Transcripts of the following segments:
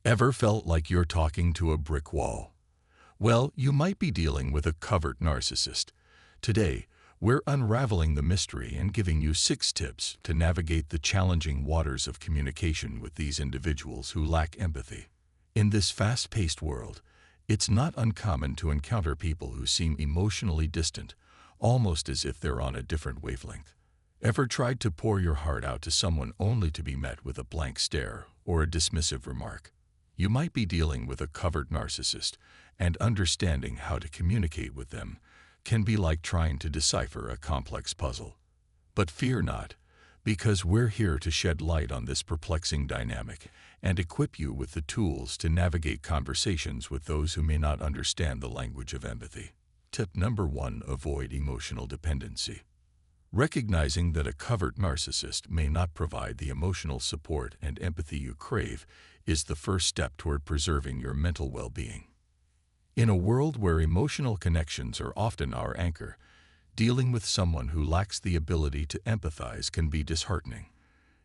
Ever felt like you're talking to a brick wall? Well, you might be dealing with a covert narcissist. Today, we're unraveling the mystery and giving you 6 tips to navigate the challenging waters of communication with these individuals who lack empathy. In this fast-paced world, it's not uncommon to encounter people who seem emotionally distant, almost as if they're on a different wavelength. Ever tried to pour your heart out to someone only to be met with a blank stare or a dismissive remark? You might be dealing with a covert narcissist, and understanding how to communicate with them can be like trying to decipher a complex puzzle. But fear not, because we're here to shed light on this perplexing dynamic and equip you with the tools to navigate conversations with those who may not understand the language of empathy. Tip number 1: avoid emotional dependency. Recognizing that a covert narcissist may not provide the emotional support and empathy you crave is the first step toward preserving your mental well-being. In a world where emotional connections are often our anchor, dealing with someone who lacks the ability to empathize can be disheartening.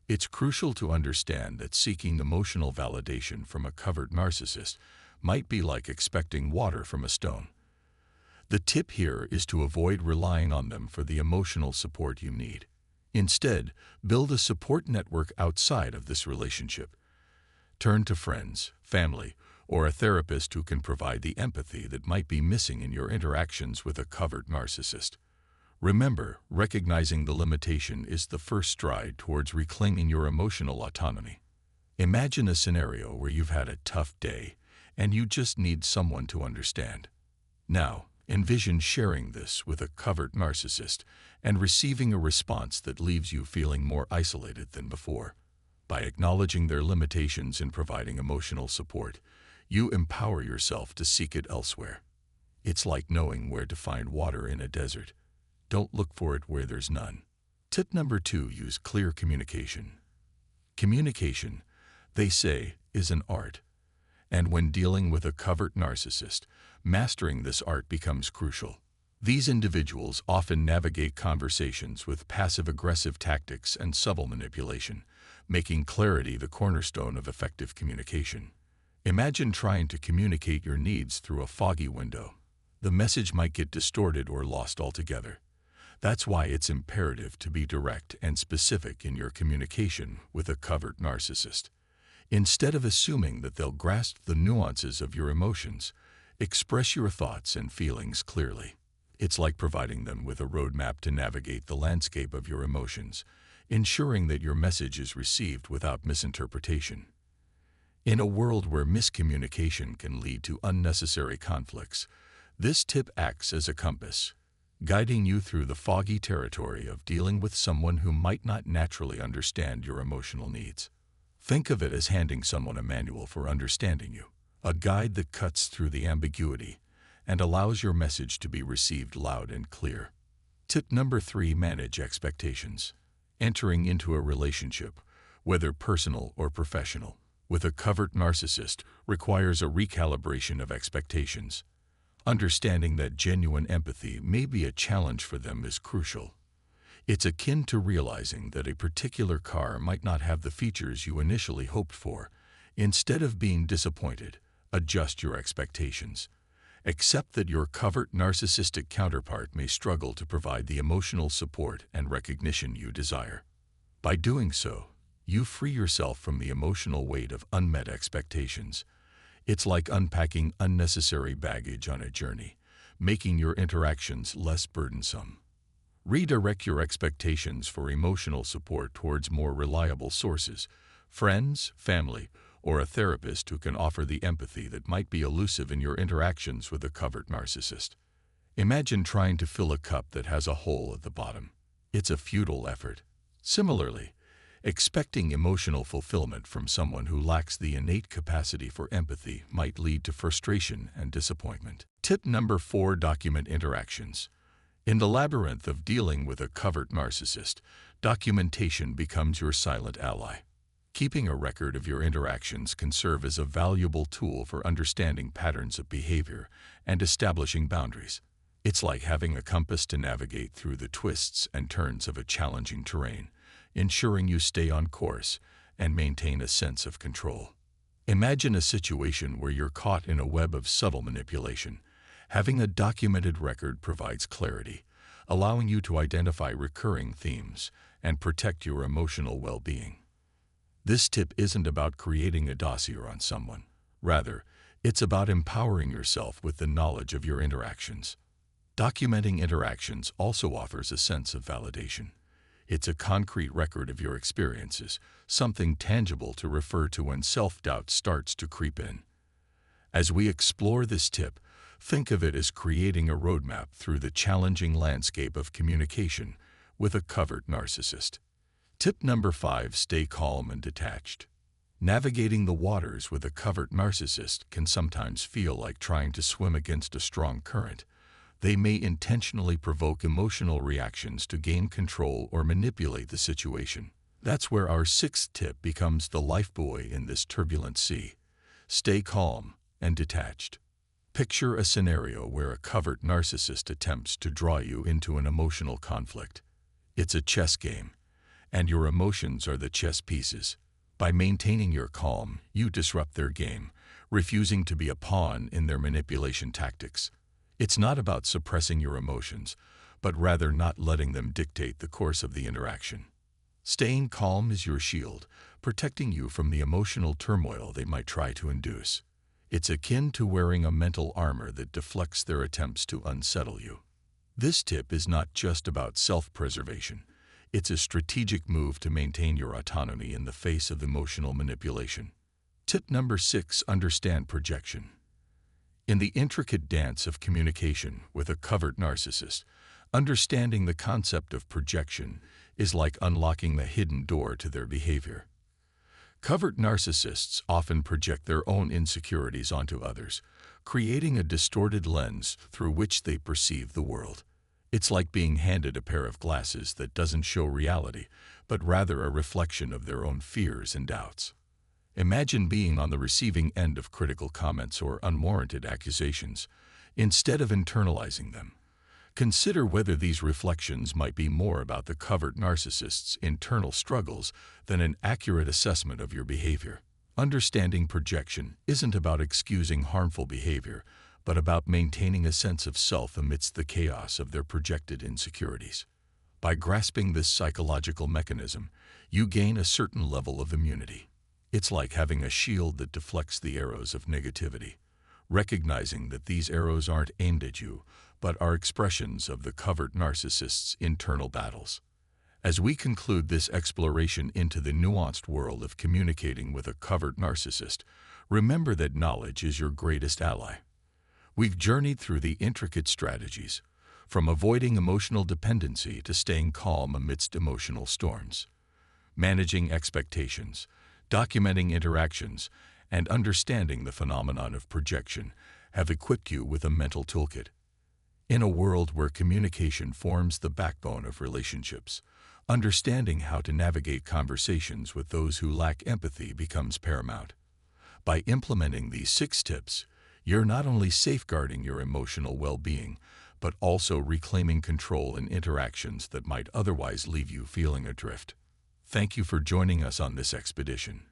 It's crucial to understand that seeking emotional validation from a covert narcissist might be like expecting water from a stone. The tip here is to avoid relying on them for the emotional support you need. Instead, build a support network outside of this relationship. Turn to friends, family, or a therapist who can provide the empathy that might be missing in your interactions with a covert narcissist. Remember, recognizing the limitation is the first stride towards reclaiming your emotional autonomy. Imagine a scenario where you've had a tough day and you just need someone to understand. Now, envision sharing this with a covert narcissist and receiving a response that leaves you feeling more isolated than before. By acknowledging their limitations in providing emotional support, you empower yourself to seek it elsewhere. It's like knowing where to find water in a desert. Don't look for it where there's none. Tip number 2: use clear communication. Communication, they say, is an art. And when dealing with a covert narcissist, mastering this art becomes crucial. These individuals often navigate conversations with passive-aggressive tactics and subtle manipulation, making clarity the cornerstone of effective communication. Imagine trying to communicate your needs through a foggy window. The message might get distorted or lost altogether. That's why it's imperative to be direct and specific in your communication with a covert narcissist. Instead of assuming that they'll grasp the nuances of your emotions, express your thoughts and feelings clearly. It's like providing them with a roadmap to navigate the landscape of your emotions, ensuring that your message is received without misinterpretation. In a world where miscommunication can lead to unnecessary conflicts, this tip acts as a compass, guiding you through the foggy territory of dealing with someone who might not naturally understand your emotional needs. Think of it as handing someone a manual for understanding you, a guide that cuts through the ambiguity and allows your message to be received loud and clear. Tip number 3: manage expectations. Entering into a relationship, whether personal or professional, with a covert narcissist requires a recalibration of expectations. Understanding that genuine empathy may be a challenge for them is crucial. It's akin to realizing that a particular car might not have the features you initially hoped for. Instead of being disappointed, adjust your expectations. Accept that your covert narcissistic counterpart may struggle to provide the emotional support and recognition you desire. By doing so, you free yourself from the emotional weight of unmet expectations. It's like unpacking unnecessary baggage on a journey, making your interactions less burdensome. Redirect your expectations for emotional support towards more reliable sources, friends, family, or a therapist who can offer the empathy that might be elusive in your interactions with a covert narcissist. Imagine trying to fill a cup that has a hole at the bottom. It's a futile effort. Similarly, expecting emotional fulfillment from someone who lacks the innate capacity for empathy might lead to frustration and disappointment. Tip number 4: document interactions. In the labyrinth of dealing with a covert narcissist, documentation becomes your silent ally. Keeping a record of your interactions can serve as a valuable tool for understanding patterns of behavior and establishing boundaries. It's like having a compass to navigate through the twists and turns of a challenging terrain, ensuring you stay on course and maintain a sense of control. Imagine a situation where you're caught in a web of subtle manipulation. Having a documented record provides clarity, allowing you to identify recurring themes and protect your emotional well-being. This tip isn't about creating a dossier on someone. Rather, it's about empowering yourself with the knowledge of your interactions. Documenting interactions also offers a sense of validation. It's a concrete record of your experiences, something tangible to refer to when self-doubt starts to creep in. As we explore this tip, think of it as creating a roadmap through the challenging landscape of communication with a covert narcissist. Tip number 5, stay calm and detached. Navigating the waters with a covert narcissist can sometimes feel like trying to swim against a strong current. They may intentionally provoke emotional reactions to gain control or manipulate the situation. That's where our 6th tip becomes the lifebuoy in this turbulent sea. Stay calm and detached. Picture a scenario where a covert narcissist attempts to draw you into an emotional conflict. It's a chess game, and your emotions are the chess pieces. By maintaining your calm, you disrupt their game, refusing to be a pawn in their manipulation tactics. It's not about suppressing your emotions, but rather not letting them dictate the course of the interaction. Staying calm is your shield, protecting you from the emotional turmoil they might try to induce. It's akin to wearing a mental armor that deflects their attempts to unsettle you. This tip is not just about self-preservation. It's a strategic move to maintain your autonomy in the face of emotional manipulation. Tip number 6, understand projection. In the intricate dance of communication with a covert narcissist, understanding the concept of projection is like unlocking the hidden door to their behavior. Covert narcissists often project their own insecurities onto others, creating a distorted lens through which they perceive the world. It's like being handed a pair of glasses that doesn't show reality, but rather a reflection of their own fears and doubts. Imagine being on the receiving end of critical comments or unwarranted accusations. Instead of internalizing them, consider whether these reflections might be more about the covert narcissist's internal struggles than an accurate assessment of your behavior. Understanding projection isn't about excusing harmful behavior, but about maintaining a sense of self amidst the chaos of their projected insecurities. By grasping this psychological mechanism, you gain a certain level of immunity. It's like having a shield that deflects the arrows of negativity, recognizing that these arrows aren't aimed at you, but are expressions of the covert narcissist's internal battles. As we conclude this exploration into the nuanced world of communicating with a covert narcissist, remember that knowledge is your greatest ally. We've journeyed through the intricate strategies, from avoiding emotional dependency to staying calm amidst emotional storms. Managing expectations, documenting interactions, and understanding the phenomenon of projection have equipped you with a mental toolkit. In a world where communication forms the backbone of relationships, understanding how to navigate conversations with those who lack empathy becomes paramount. By implementing these 6 tips, you're not only safeguarding your emotional well-being, but also reclaiming control in interactions that might otherwise leave you feeling adrift. Thank you for joining us on this expedition.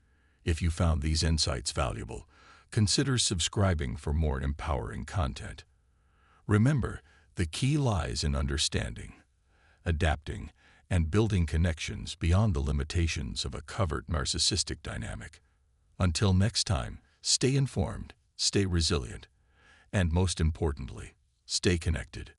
If you found these insights valuable, consider subscribing for more empowering content. Remember, the key lies in understanding, adapting, and building connections beyond the limitations of a covert narcissistic dynamic. Until next time, stay informed, stay resilient, and most importantly, stay connected.